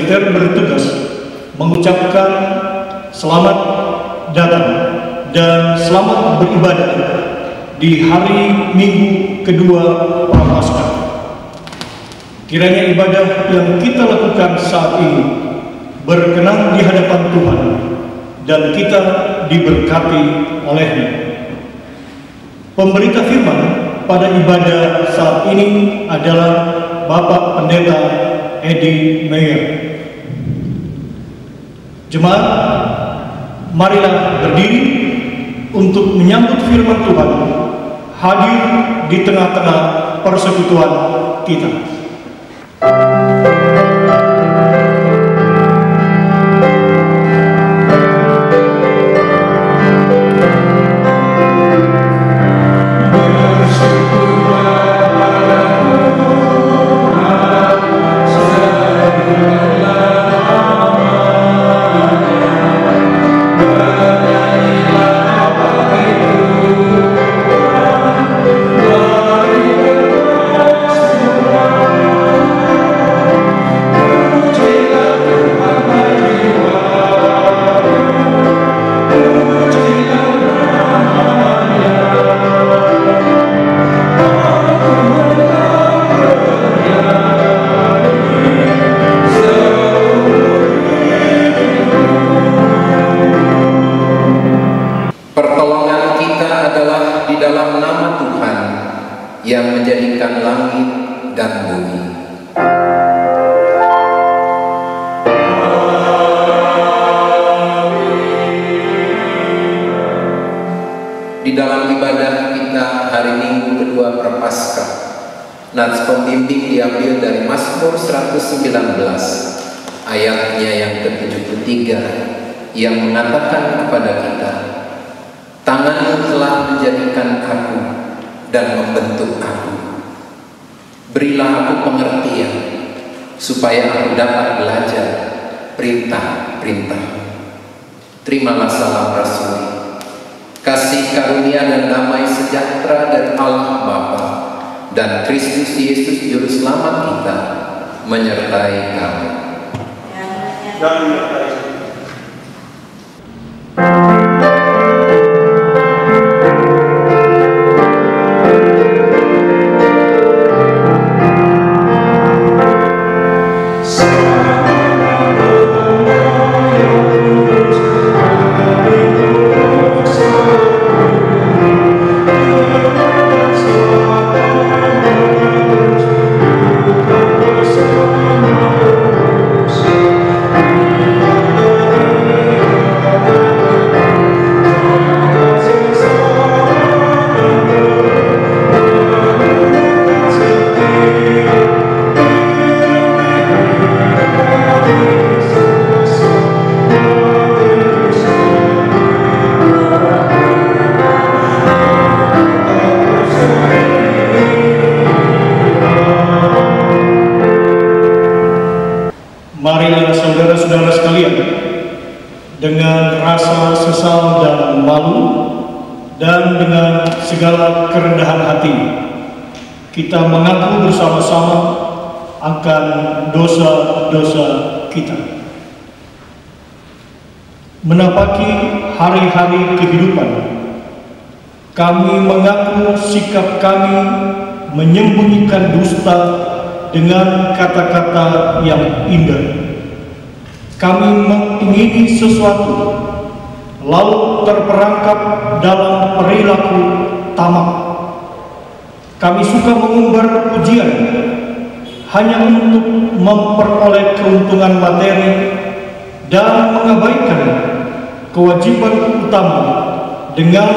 presbiter bertugas mengucapkan selamat datang dan selamat beribadah di hari Minggu kedua Prapaskah. Kiranya ibadah yang kita lakukan saat ini berkenan di hadapan Tuhan dan kita diberkati oleh-Nya. Pemberita firman pada ibadah saat ini adalah Bapak Pendeta Edi Meyer. Jemaat, marilah berdiri untuk menyambut firman Tuhan hadir di tengah-tengah persekutuan kita. Yang menjadikan langit dan bumi. Di dalam ibadah kita hari Minggu kedua Prapaskah, nats pembimbing diambil dari Mazmur 119 ayatnya yang ke-73 yang mengatakan kepada kita, "Tangan-Mu telah menjadikan aku dan membentuk aku. Berilah aku pengertian, supaya aku dapat belajar perintah-perintah." Terimalah salam rasuli. Kasih karunia dan damai sejahtera dari Allah Bapa dan Kristus Yesus Juru Selamat kita menyertai kamu. Marilah saudara-saudara sekalian, dengan rasa sesal dan malu dan dengan segala kerendahan hati, kita mengaku bersama-sama akan dosa-dosa kita. Menapaki hari-hari kehidupan, kami mengaku sikap kami menyembunyikan dusta dengan kata-kata yang indah. Kami mengingini sesuatu, lalu terperangkap dalam perilaku tamak. Kami suka mengumbar pujian hanya untuk memperoleh keuntungan materi dan mengabaikan kewajiban utama dengan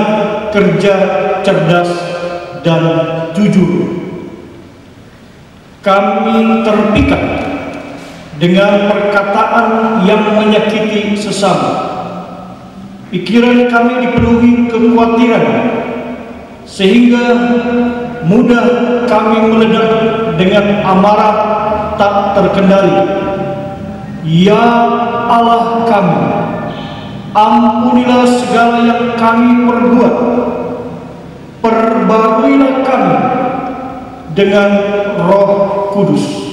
kerja cerdas dan jujur. Kami terpikat dengan perkataan yang menyakiti sesama. Pikiran kami dipenuhi kekhawatiran, sehingga mudah kami meledak dengan amarah tak terkendali. Ya Allah kami, ampunilah segala yang kami perbuat. Perbaruilah kami dengan Roh Kudus.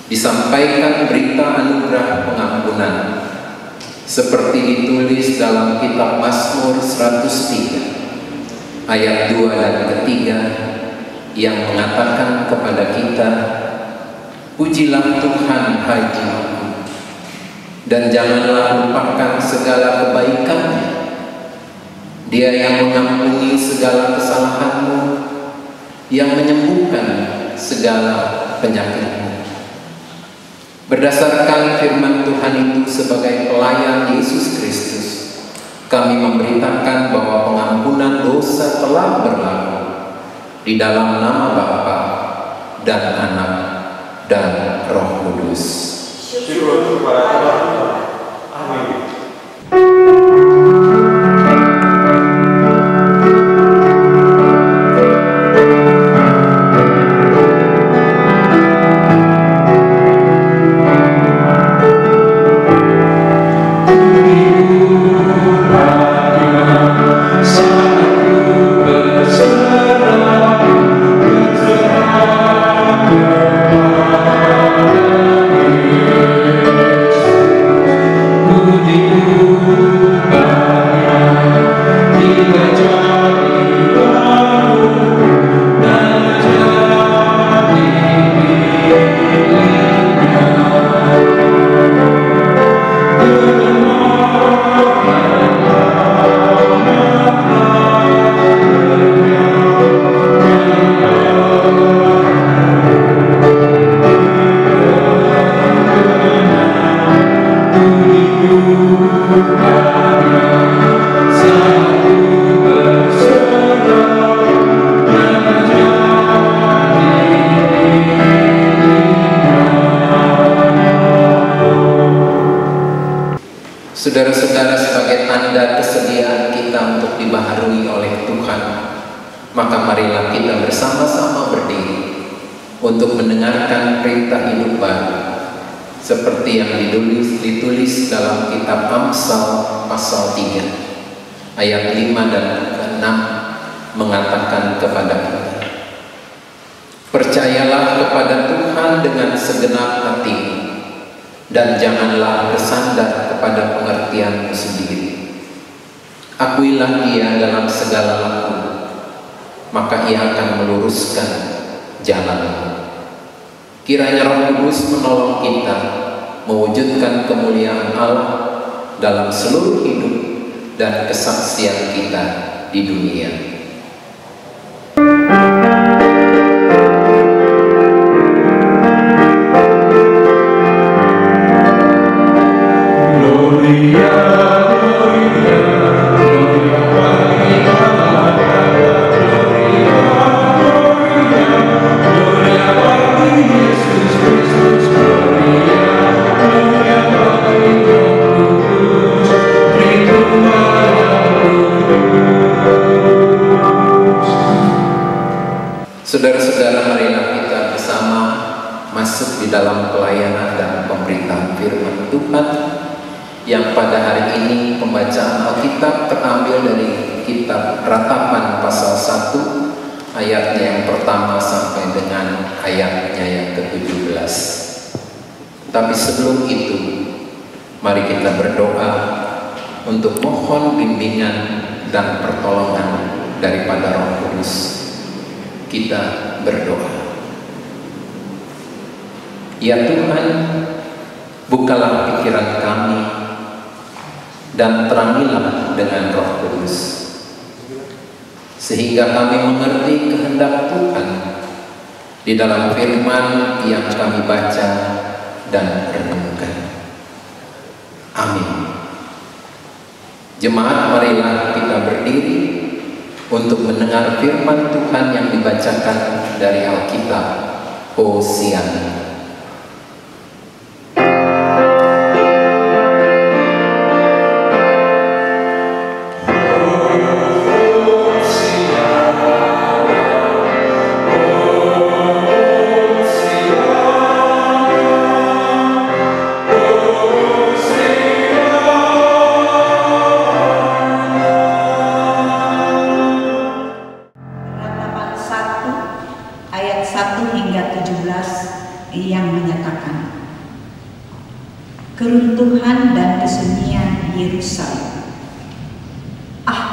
disampaikan berita anugerah pengampunan seperti ditulis dalam kitab Mazmur 103 ayat 2 dan ketiga yang mengatakan kepada kita, pujilah Tuhan hai jiwaku, dan janganlah lupakan segala kebaikannya. Dia yang mengampuni segala kesalahanmu, yang menyembuhkan segala penyakitmu. Berdasarkan firman Tuhan itu sebagai pelayan Yesus Kristus, kami memberitakan bahwa pengampunan dosa telah berlaku di dalam nama Bapa dan Anak dan Roh Kudus. Syukur kepada Tuhan. Amin. Saudara-saudara, sebagai tanda kesediaan kita untuk dibaharui oleh Tuhan, maka marilah kita bersama-sama berdiri untuk mendengarkan perintah hidup baru seperti yang ditulis dalam kitab Amsal pasal 3 ayat 5 dan 6 mengatakan kepada kita, percayalah kepada Tuhan dengan segenap hatimu, dan janganlah bersandar kepada pengertianmu sendiri. Akuilah Dia dalam segala laku, maka Ia akan meluruskan jalanmu. Kiranya Roh Kudus menolong kita mewujudkan kemuliaan Allah dalam seluruh hidup dan kesaksian kita di dunia. Saudara-saudara, marilah kita bersama masuk di dalam pelayanan dan pemberitaan firman Tuhan yang pada hari ini pembacaan Alkitab terambil dari kitab Ratapan pasal 1 ayatnya yang pertama sampai dengan ayatnya yang ke-17. Tapi sebelum itu, mari kita berdoa untuk mohon bimbingan dan pertolongan daripada Roh Kudus. Kita berdoa. Ya Tuhan, bukalah pikiran kami dan terangilah dengan Roh Kudus, sehingga kami mengerti kehendak Tuhan di dalam firman yang kami baca dan renungkan. Amin. Jemaat, marilah kita berdiri untuk mendengar firman Tuhan yang dibacakan dari Alkitab Hosiana. Ayat 1 hingga 17 yang menyatakan, "Keruntuhan dan kesunyian Yerusalem. Ah,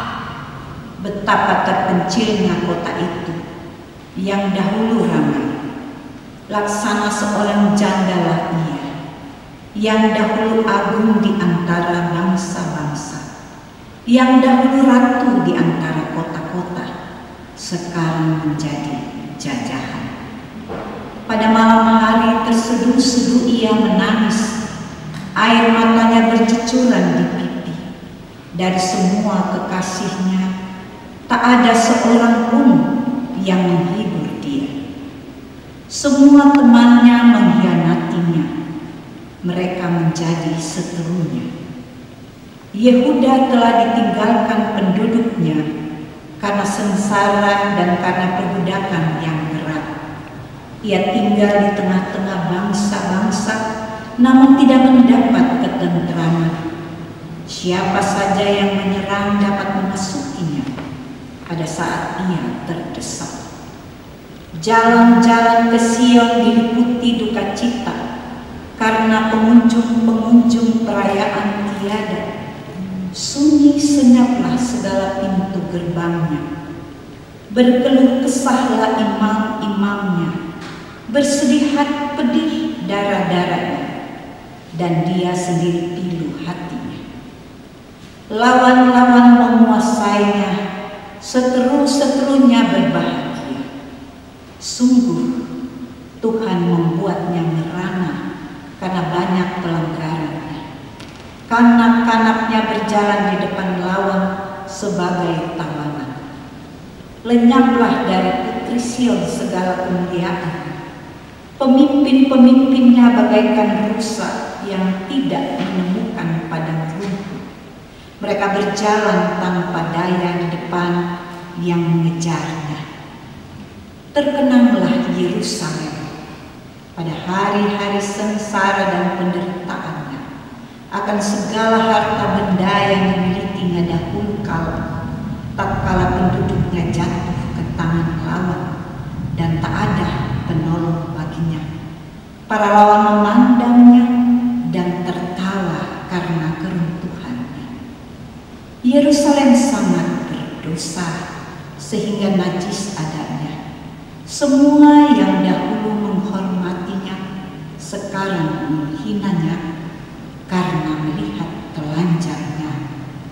betapa terpencilnya kota itu yang dahulu ramai. Laksana seorang jandalah ia, yang dahulu agung di antara bangsa-bangsa, yang dahulu ratu di antara kota-kota, sekarang menjadi jajahan. Pada malam hari terseduh-seduh ia menangis, air matanya bercucuran di pipi. Dari semua kekasihnya, tak ada seorang pun yang menghibur dia. Semua temannya mengkhianatinya, mereka menjadi seterunya. Yehuda telah ditinggalkan penduduknya karena sengsara dan karena perbudakan yang berat. Ia tinggal di tengah-tengah bangsa-bangsa, namun tidak mendapat ketentraman. Siapa saja yang menyerang dapat memasukinya pada saat ia terdesak. Jalan-jalan ke Sion diliputi duka cita karena pengunjung-pengunjung perayaan tiada. Sunyi senyaplah segala pintu gerbangnya. Berkeluh kesahlah imam-imamnya. Bersedih pedih darah-darahnya, dan dia sendiri pilu hatinya. Lawan-lawan menguasainya, seteru-seterunya berbahagia. Sungguh Tuhan membuatnya merana karena banyak pelanggarannya. Kanak-kanaknya berjalan di depan lawan sebagai tawanan. Lenyaplah dari putri Sion segala kemuliaan. Pemimpin-pemimpinnya bagaikan rusa yang tidak menemukan padang rumput. Mereka berjalan tanpa daya di depan yang mengejarnya. Terkenanglah Yerusalem pada hari-hari sengsara dan penderitaannya akan segala harta benda yang dimilikinya dahulu kala, tatkala penduduknya jatuh ke tangan lawan dan tak ada penolong baginya. Para lawan memandangnya dan tertawa karena keruntuhannya. Yerusalem sangat berdosa sehingga najis adanya. Semua yang dahulu menghormatinya sekarang menghinanya karena melihat telanjangnya,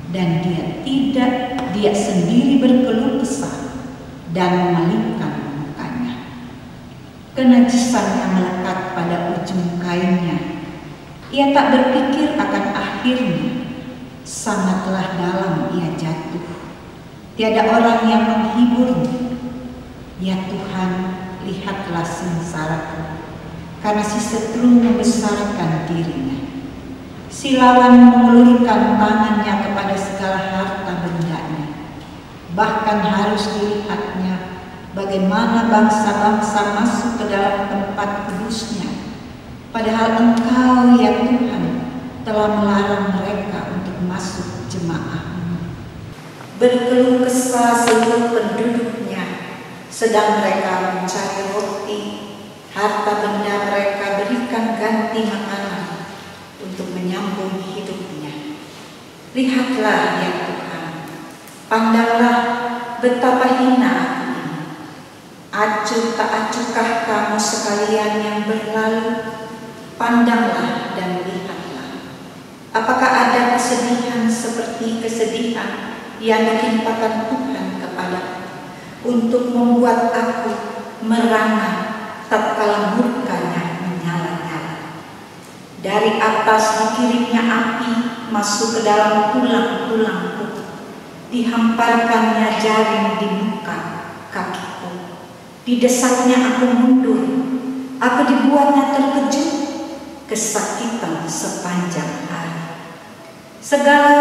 dan dia sendiri berkeluh kesah dan memalingkan mukanya. Kenajisannya melekat pada ujung kainnya. Ia tak berpikir akan akhirnya. Sangatlah dalam ia jatuh. Tiada orang yang menghiburnya. Ya Tuhan, lihatlah sengsaraku, karena si setru membesarkan dirinya. Si lawan mengulurkan tangannya kepada segala harta bendanya. Bahkan harus dilihatnya bagaimana bangsa-bangsa masuk ke dalam tempat kudusnya. Padahal Engkau, ya Tuhan, telah melarang mereka untuk masuk jemaah-Mu. Berkeluh kesah seluruh penduduknya, sedang mereka mencari roti. Harta benda mereka berikan ganti makanan untuk menyambung hidupnya. Lihatlah ya Tuhan, pandanglah betapa hina aku ini. Acuh tak acukah kamu sekalian yang berlalu? Pandanglah dan lihatlah. Apakah ada kesedihan seperti kesedihan yang ditimpakan Tuhan kepadaku, untuk membuat aku merana tatkala murkanya menyala-nyala. Dari atas dikirimnya api masuk ke dalam tulang-tulangku, dihamparkannya jaring di muka kakiku. Didesaknya aku mundur, aku dibuatnya terkejut, kesakitan sepanjang hari. Segala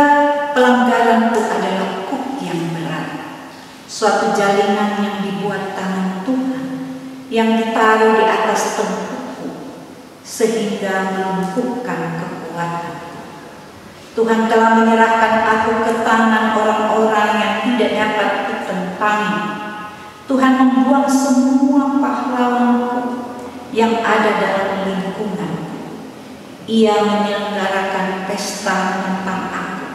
pelanggaranku adalah kuk yang berat, suatu jalinan yang dibuat tangan Tuhan, yang ditaruh di atas tempukku, sehingga melumpuhkan kekuatanku. Tuhan telah menyerahkan aku ke tangan orang-orang yang tidak dapat kutempangi. Tuhan membuang semua pahlawanku, yang ada dalam lingkungan. Ia menyelenggarakan pesta menentang aku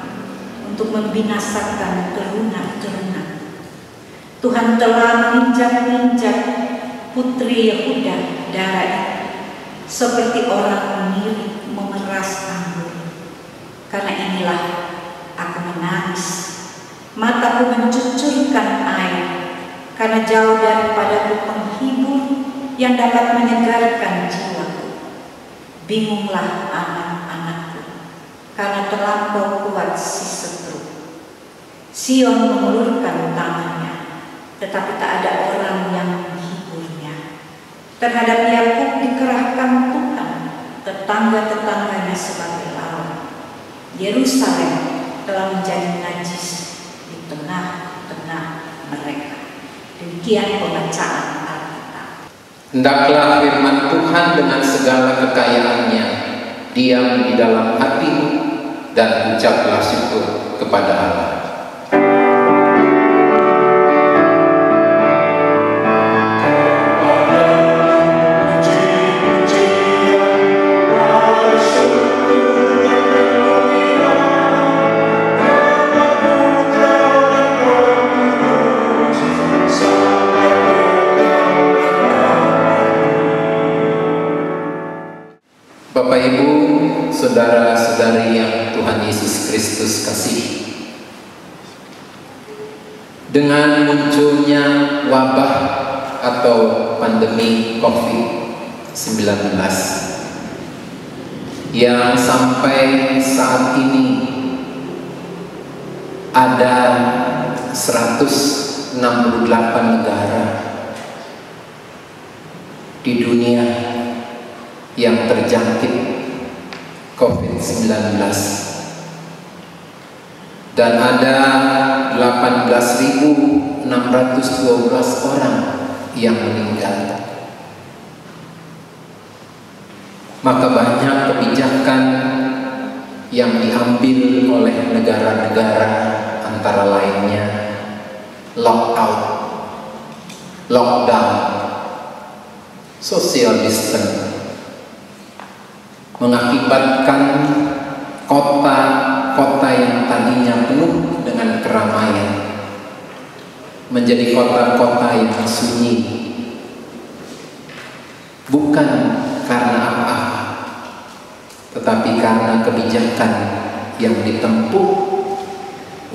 untuk membinasakan teruna-teruna. Tuhan telah menginjak-injak putri Yehuda darah itu, seperti orang mirip memeras anggur. Karena inilah aku menangis, mataku mencucurkan air, karena jauh daripadaku penghibur yang dapat menyegarkan jiwaku. Bingunglah anak-anakku, karena terlampau kuat si seteru. Sion mengulurkan tangannya, tetapi tak ada orang yang menghiburnya. Terhadap Yakub dikerahkan Tuhan, tetangga-tetangganya sebagai lawan. Yerusalem telah menjadi najis di tengah-tengah mereka. Demikian pembacaan Alkitab. Hendaklah firman Tuhan dengan segala kekayaannya diam di dalam hatimu, dan ucaplah syukur kepada Allah. Bapak Ibu, saudara-saudari yang Tuhan Yesus Kristus kasihi, dengan munculnya wabah atau pandemi COVID-19 yang sampai saat ini ada 168 negara di dunia yang terjangkit COVID-19, dan ada 18.612 orang yang meninggal. Maka banyak kebijakan yang diambil oleh negara-negara, antara lainnya lockout, lockdown, social distance, mengakibatkan kota-kota yang tadinya penuh dengan keramaian menjadi kota-kota yang sunyi. Bukan karena apa-apa, tetapi karena kebijakan yang ditempuh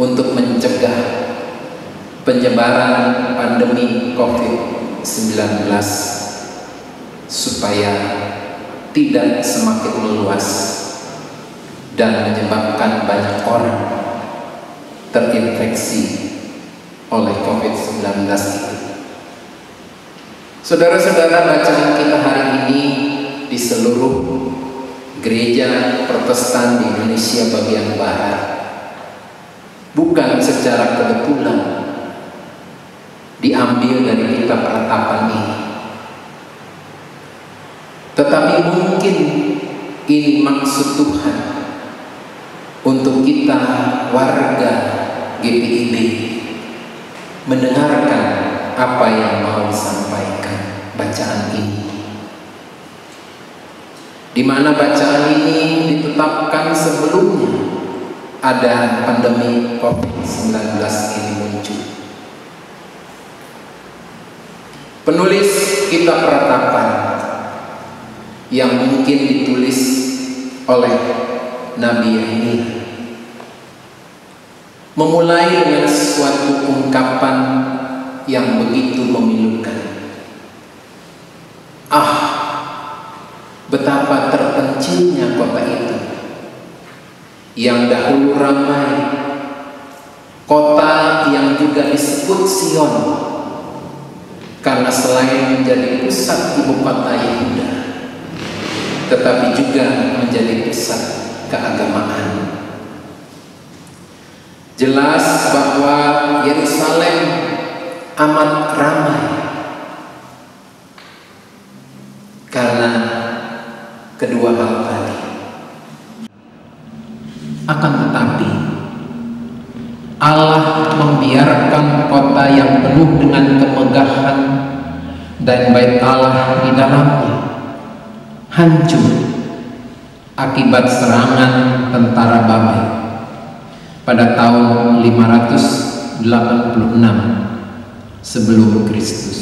untuk mencegah penyebaran pandemi COVID-19 supaya tidak semakin meluas dan menyebabkan banyak orang terinfeksi oleh COVID-19 itu. Saudara-saudara, bacaan kita hari ini di seluruh gereja Protestan di Indonesia bagian barat bukan secara kebetulan diambil dari kitab Ratapan ini, tetapi mungkin ini maksud Tuhan untuk kita warga GPIB mendengarkan apa yang mau disampaikan bacaan ini, di mana bacaan ini ditetapkan sebelumnya ada pandemi COVID-19 ini muncul. Penulis kitab Ratapan yang mungkin ditulis oleh Nabi Yeremia memulai dengan suatu ungkapan yang begitu memilukan. Betapa terpencilnya kota itu yang dahulu ramai, kota yang juga disebut Sion, karena selain menjadi pusat ibu kota Yehuda, tetapi juga menjadi pusat keagamaan. Jelas bahwa Yerusalem amat ramai karena kedua hal tadi. Akan tetapi Allah membiarkan kota yang penuh dengan kemegahan dan bait Allah di dalamnya hancur akibat serangan tentara Babel pada tahun 586 sebelum Kristus,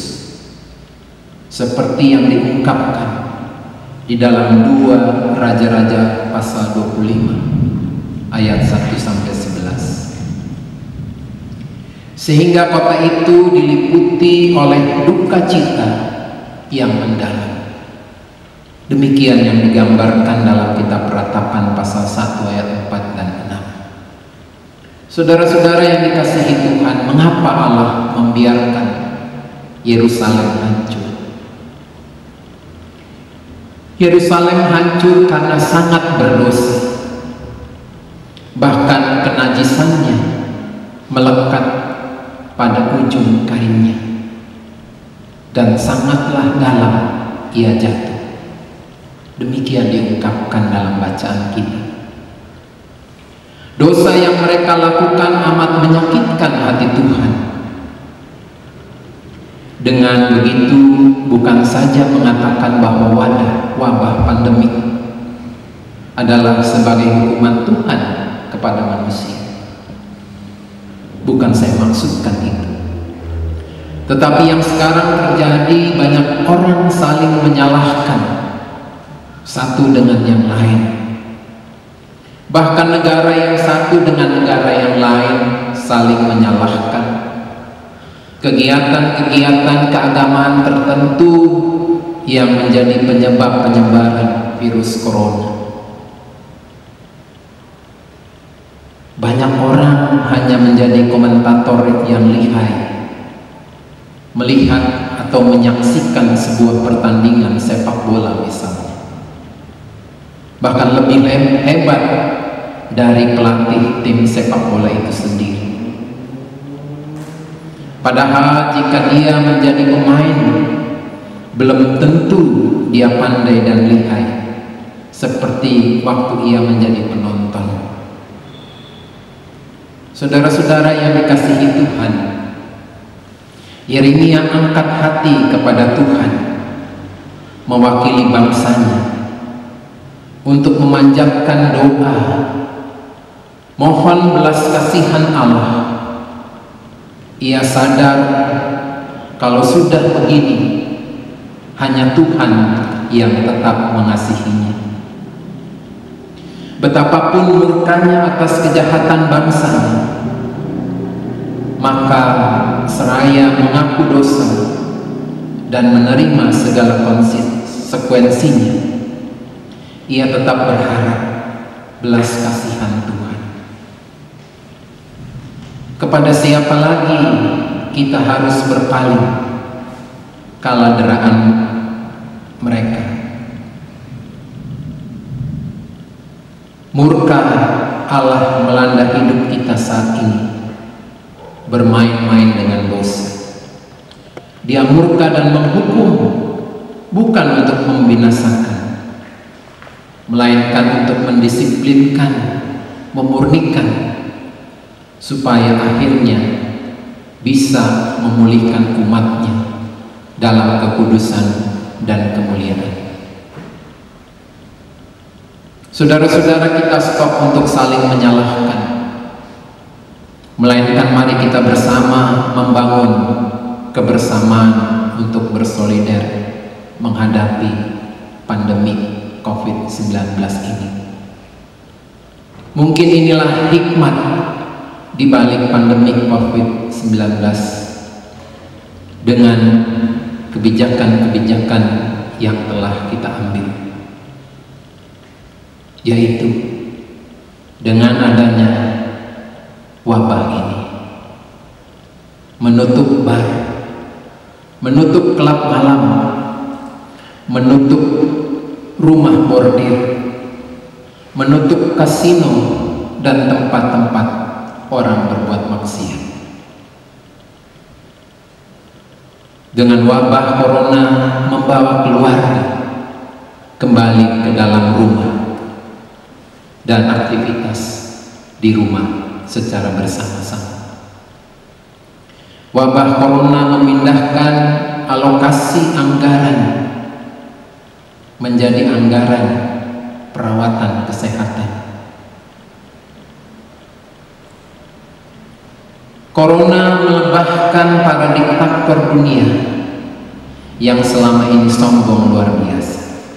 seperti yang diungkapkan di dalam 2 Raja-Raja pasal 25 ayat 1-11. Sehingga kota itu diliputi oleh duka cita yang mendalam. Demikian yang digambarkan dalam kitab Ratapan pasal 1 ayat 4 dan 6. Saudara-saudara yang dikasihi Tuhan, mengapa Allah membiarkan Yerusalem hancur? Yerusalem hancur karena sangat berdosa. Bahkan kenajisannya melekat pada ujung kainnya, dan sangatlah dalam ia jatuh. Demikian diungkapkan dalam bacaan kita. Dosa yang mereka lakukan amat menyakitkan hati Tuhan. Dengan begitu bukan saja mengatakan bahwa wabah pandemik adalah sebagai hukuman Tuhan kepada manusia. Bukan saya maksudkan itu. Tetapi yang sekarang terjadi, banyak orang saling menyalahkan satu dengan yang lain. Bahkan negara yang satu dengan negara yang lain saling menyalahkan kegiatan-kegiatan keagamaan tertentu yang menjadi penyebab penyebaran virus corona. Banyak orang hanya menjadi komentator yang lihai, melihat atau menyaksikan sebuah pertandingan sepak bola misalnya, bahkan lebih hebat dari pelatih tim sepak bola itu sendiri. Padahal jika dia menjadi pemain, belum tentu dia pandai dan lihai seperti waktu ia menjadi penonton. Saudara-saudara yang dikasihi Tuhan, Yeremia angkat hati kepada Tuhan, mewakili bangsanya, untuk memanjatkan doa, mohon belas kasihan Allah. Ia sadar kalau sudah begini, hanya Tuhan yang tetap mengasihinya. Betapapun murkanya atas kejahatan bangsanya, maka seraya mengaku dosa dan menerima segala konsekuensinya, ia tetap berharap belas kasihan Tuhan. Kepada siapa lagi kita harus berpaling kala deraan mereka? Murka Allah melanda hidup kita saat ini, bermain-main dengan dosa. Dia murka dan menghukum bukan untuk membinasakan, melainkan untuk mendisiplinkan, memurnikan, supaya akhirnya bisa memulihkan umatnya dalam kekudusan dan kemuliaan. Saudara-saudara, kita stop untuk saling menyalahkan, melainkan mari kita bersama membangun kebersamaan untuk bersolidar menghadapi pandemi COVID-19 ini. Mungkin inilah hikmat di balik pandemi COVID-19, dengan kebijakan-kebijakan yang telah kita ambil, yaitu dengan adanya wabah ini, menutup bar, menutup klub malam, menutup rumah bordir, menutup kasino dan tempat-tempat orang berbuat maksiat. Dengan wabah corona membawa keluarga kembali ke dalam rumah dan aktivitas di rumah secara bersama-sama. Wabah corona memindahkan alokasi anggaran menjadi anggaran perawatan kesehatan. Corona melebahkan para diktator dunia yang selama ini sombong luar biasa.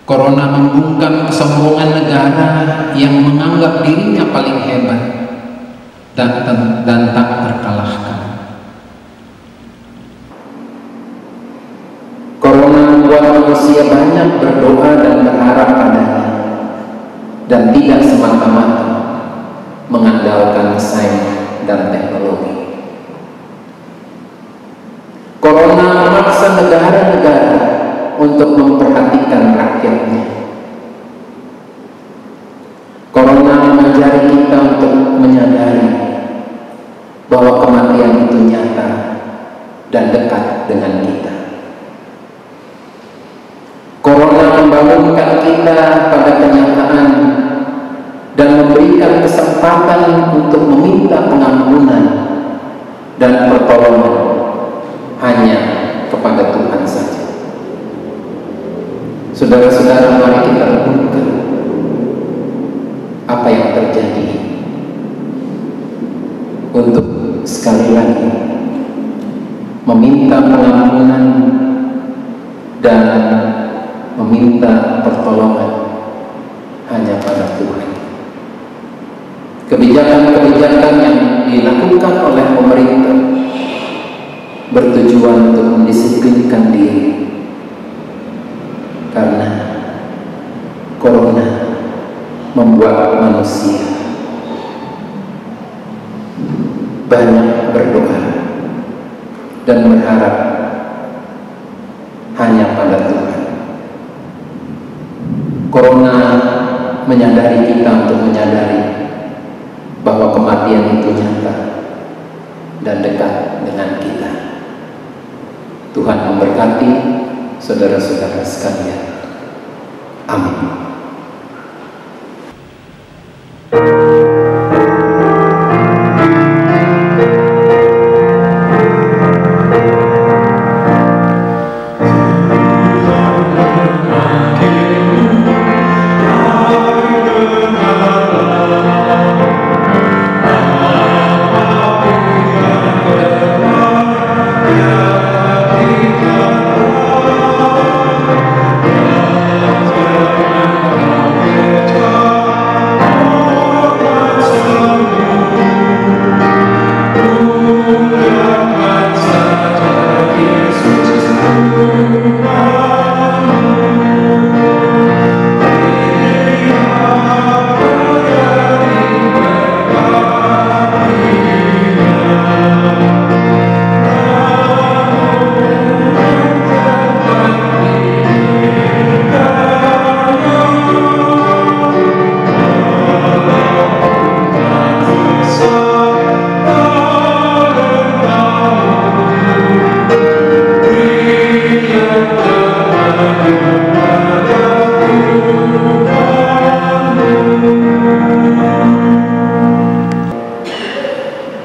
Corona membungkam kesombongan negara yang menganggap dirinya paling hebat dan tak terkalahkan. Corona membuat manusia banyak berdoa dan berharap padanya, dan tidak semata-mata mengandalkan sains dan teknologi. Corona memaksa negara-negara untuk memperhatikan rakyatnya. Corona mengajari kita untuk menyadari bahwa kematian itu nyata dan dekat dengan kita. Corona membangunkan kita pada kenyataan dan memberikan kesempatan untuk meminta pengampunan dan pertolongan hanya kepada Tuhan saja. Saudara-saudara, mari kita renungkan apa yang terjadi untuk sekali lagi meminta pengampunan dan meminta pertolongan hanya pada Tuhan. Kebijakan-kebijakan yang dilakukan oleh pemerintah bertujuan untuk mendisiplinkan diri, karena Corona membuat manusia banyak berdoa dan berharap hanya pada Tuhan. Corona menyadari kita untuk menyadari bahwa kematian itu nyata dan dekat dengan kita. Tuhan memberkati saudara-saudara sekalian. Amin.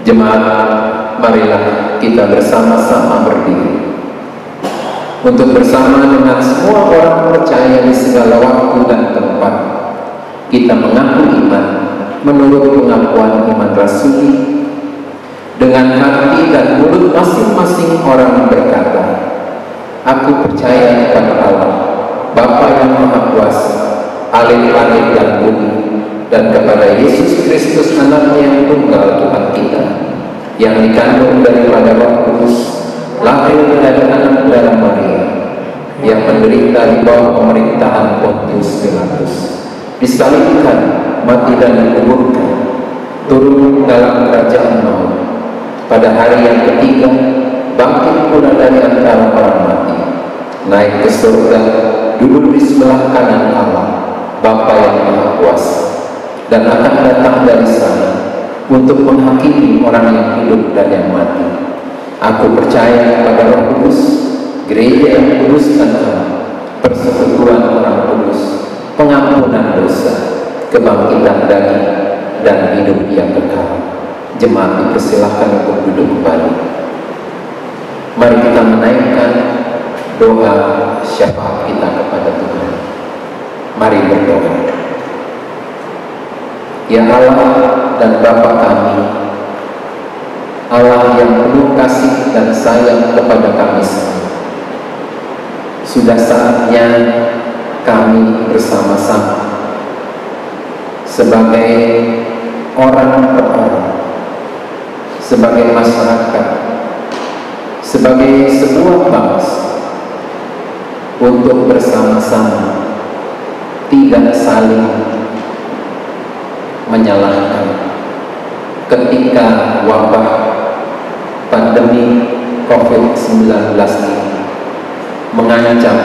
Jemaat, marilah kita bersama-sama berdiri untuk bersama dengan semua orang percaya di segala waktu dan tempat kita mengaku iman menurut pengakuan iman rasuli. Dengan hati dan mulut masing-masing orang berkata, aku percaya kepada Allah Bapa yang Maha Kuasa, Ahli langit dan bumi, dan kepada Yesus Kristus anaknya yang tunggal Tuhan kita, yang dikandung daripada Roh Kudus, lahir dari anak darah Maria, yang menderita di bawah pemerintahan Pontius Pilatus, disalibkan, mati dan dikuburkan, turun dalam kerajaan maut, pada hari yang ketiga bangkit pula dari antara orang mati, naik ke surga, duduk di sebelah kanan Allah Bapa yang Maha Kuasa, dan akan datang dari sana untuk menghakimi orang yang hidup dan yang mati. Aku percaya kepada Roh Kudus, gereja yang kudus dan am, persekutuan orang kudus, pengampunan dosa, kebangkitan daging, dan hidup yang kekal. Jemaat dipersilahkan untuk duduk kembali. Mari kita menaikkan doa syafaat kita kepada Tuhan. Mari berdoa. Ya Allah dan Bapa kami, Allah yang penuh kasih dan sayang kepada kami semua, sudah saatnya kami bersama-sama sebagai orang per orang, sebagai masyarakat, sebagai sebuah bangsa, untuk bersama-sama tidak saling menyalahkan ketika wabah pandemi COVID-19 ini mengancam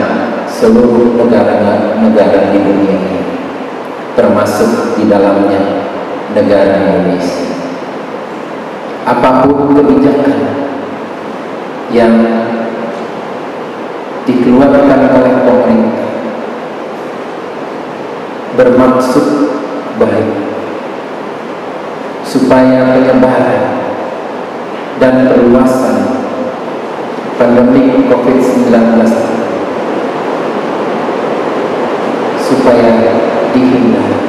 seluruh negara-negara di dunia ini, termasuk di dalamnya negara Indonesia. Apapun kebijakan yang dikeluarkan oleh pemerintah bermaksud baik supaya penyebaran dan perluasan pandemi COVID-19 supaya dihindari.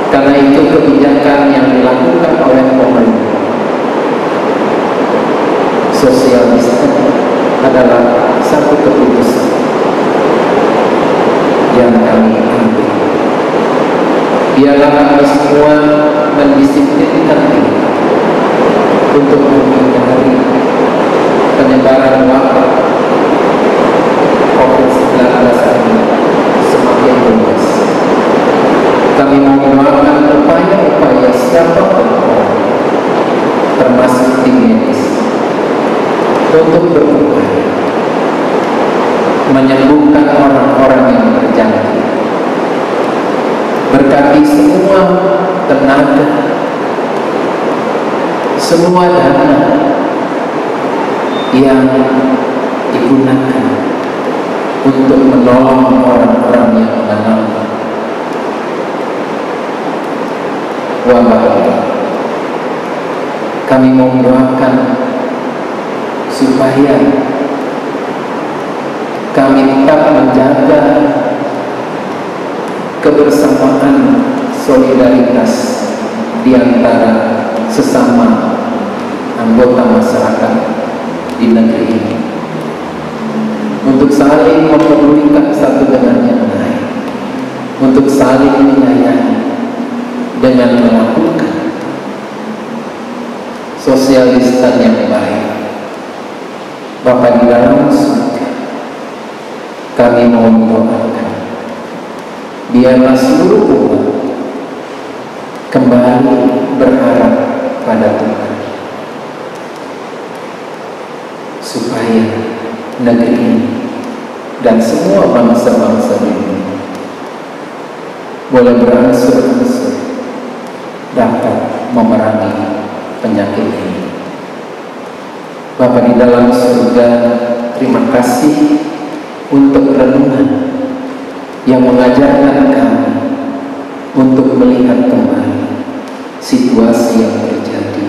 Karena itu kebijakan yang dilakukan oleh pemerintah, social distancing, adalah satu keputusan yang kami ambil. Biarlah kami semua mendisiplinkan diri untuk menghindari penyebaran wabah COVID-19 ini semakin luas. Kami mendoakan upaya-upaya siapapun orang, termasuk tim medis, untuk berupaya menyembuhkan orang-orang yang terjangkit. Berkati semua tenaga, semua dana yang digunakan untuk menolong orang-orang yang mengalami wabah ini. Kami mendoakan supaya kami tetap menjaga kebersamaan, solidaritas di antara sesama anggota masyarakat di negeri ini, untuk saling mempedulikan satu dengan yang lain, untuk saling menyayangi dengan melakukan social distancing yang baik. Bapa di dalam surga, kami mau mendoakan biarlah seluruh umat kembali berharap pada Tuhan, supaya negeri ini dan semua bangsa-bangsa di dunia boleh beransur-ansur dapat memerangi penyakit ini. Bapa di dalam surga, terima kasih untuk renungan yang mengajarkan kami untuk melihat kembali situasi yang terjadi,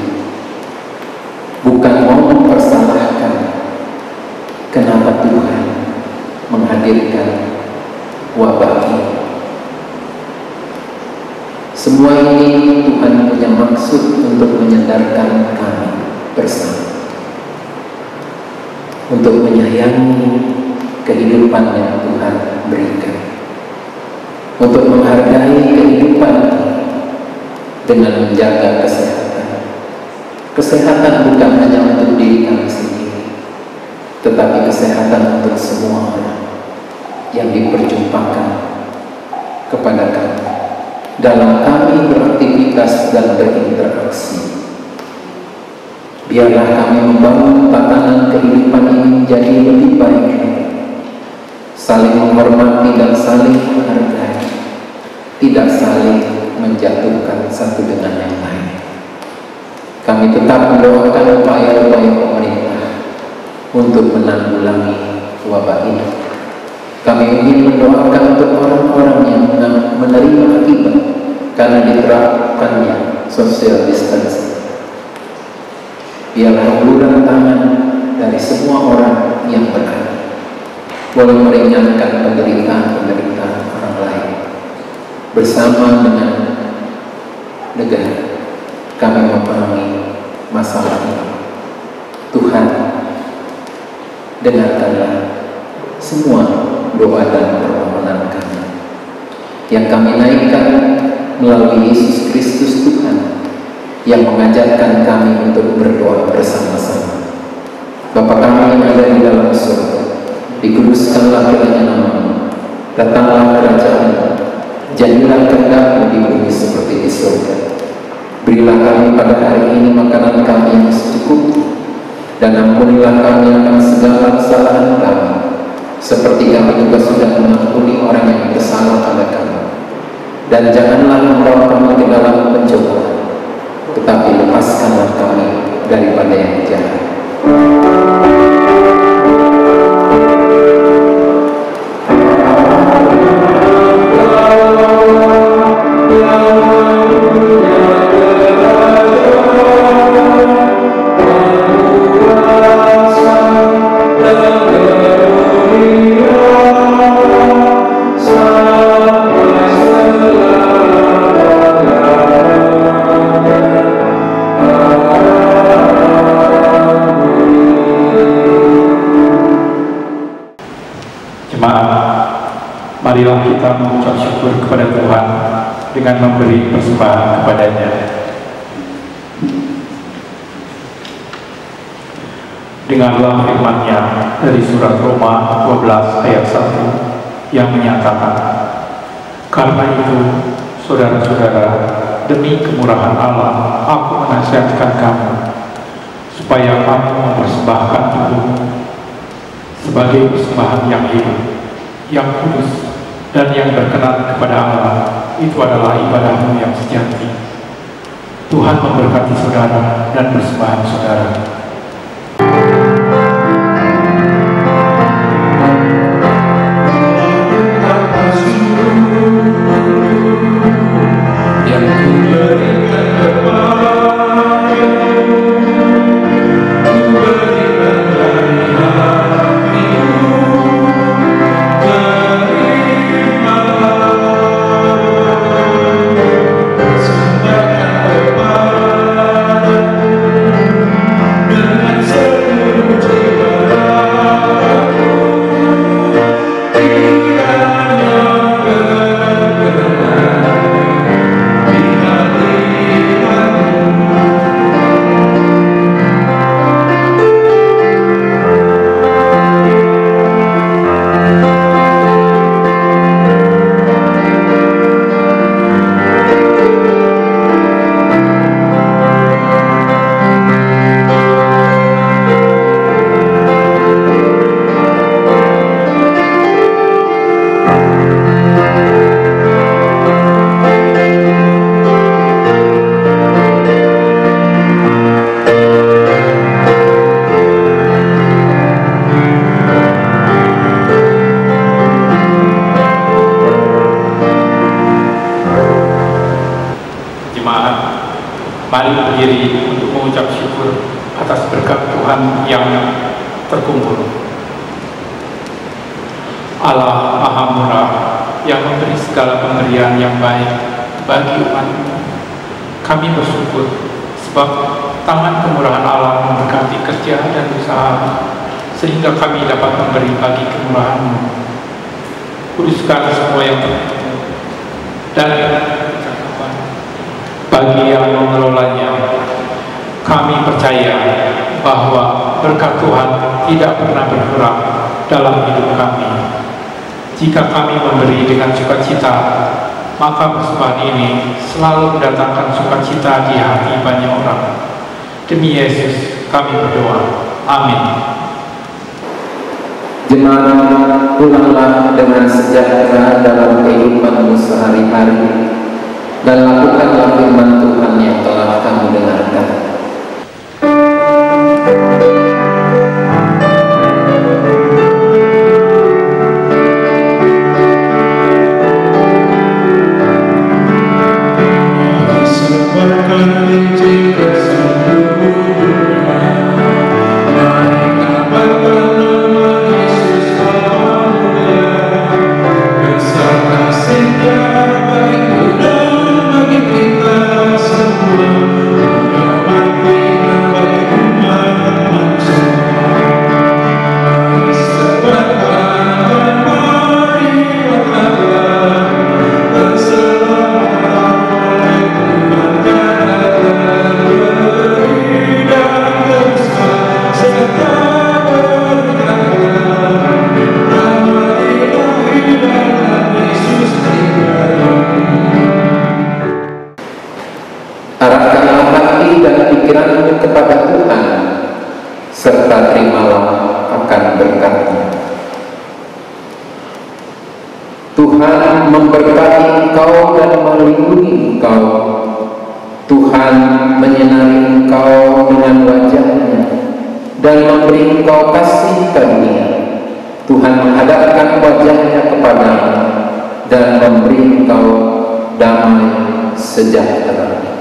bukan mau mempersalahkan kenapa Tuhan menghadirkan wabah ini. Semua ini Tuhan punya maksud untuk menyadarkan kami bersama, untuk menyayangi kehidupan yang Tuhan berikan, untuk menghargai kehidupan dengan menjaga kesehatan. Kesehatan bukan hanya untuk diri kami sendiri, tetapi kesehatan untuk semua orang yang diperjumpakan kepada kami dalam kami beraktivitas dan berinteraksi. Biarlah kami membangun tatanan kehidupan ini menjadi lebih baik, saling menghormati dan saling menghargai, tidak saling menjatuhkan satu dengan yang lain. Kami tetap mendoakan upaya-upaya pemerintah untuk menanggulangi wabah ini. Kami ingin mendoakan untuk orang-orang yang menerima akibat karena diterapkannya social distancing. Biarlah uluran tangan dari semua orang yang berada boleh meringankan penderitaan orang lain. Bersama dengan negara, kami memahami masalah ini. Tuhan, dengarkanlah semua doa dan permohonan kami yang kami naikkan melalui Yesus Kristus Tuhan yang mengajarkan kami untuk berdoa bersama-sama. Bapa kami yang ada di dalam surga, dikuduskanlah kiranya nama-Mu, datanglah kerajaan-Mu, jadilah kehendak-Mu di bumi seperti di surga. Berilah kami pada hari ini makanan kami yang secukupnya, dan ampunilah kami akan segala kesalahan kami, seperti kami juga sudah mengampuni orang yang bersalah pada kami. Dan janganlah membawa kami ke dalam pencobaan, tetapi lepaskanlah kami daripada yang jahat. Marilah kita mengucap syukur kepada Tuhan dengan memberi persembahan kepadanya. Dengarlah firman-Nya dari surat Roma 12 ayat 1 yang menyatakan, karena itu, saudara-saudara, demi kemurahan Allah, aku menasihatkan kamu, supaya kamu mempersembahkan tubuhmu sebagai persembahan yang hidup, yang kudus, dan yang berkenan kepada Allah. Itu adalah ibadahmu yang sejati. Tuhan memberkati saudara dan persembahan saudara. Mari berdiri untuk mengucap syukur atas berkat Tuhan yang terkumpul. Allah Maha Murah yang memberi segala pemberian yang baik bagi umat-Mu. Kami bersyukur sebab tangan kemurahan Allah memberkati kerja dan usaha, sehingga kami dapat memberi bagi kemurahan-Mu. Kuduskan semua yang terkumpul dan bagi yang mengelolanya. Kami percaya bahwa berkat Tuhan tidak pernah berkurang dalam hidup kami. Jika kami memberi dengan sukacita, maka persembahan ini selalu mendatangkan sukacita di hati banyak orang. Demi Yesus kami berdoa. Amin. Jemaat, pulanglah dengan sejahtera dalam kehidupanmu sehari-hari, dan lakukanlah firman Tuhan yang telah kamu dengarkan. Mari kabarkan nama Yesus. kepada Tuhan, serta terimalah akan berkat-Nya. Tuhan memberkati engkau dan melindungi engkau. Tuhan menyinari engkau dengan wajah-Nya dan memberi engkau kasih karunia. Tuhan menghadapkan wajah-Nya kepadamu dan memberi engkau damai sejahtera.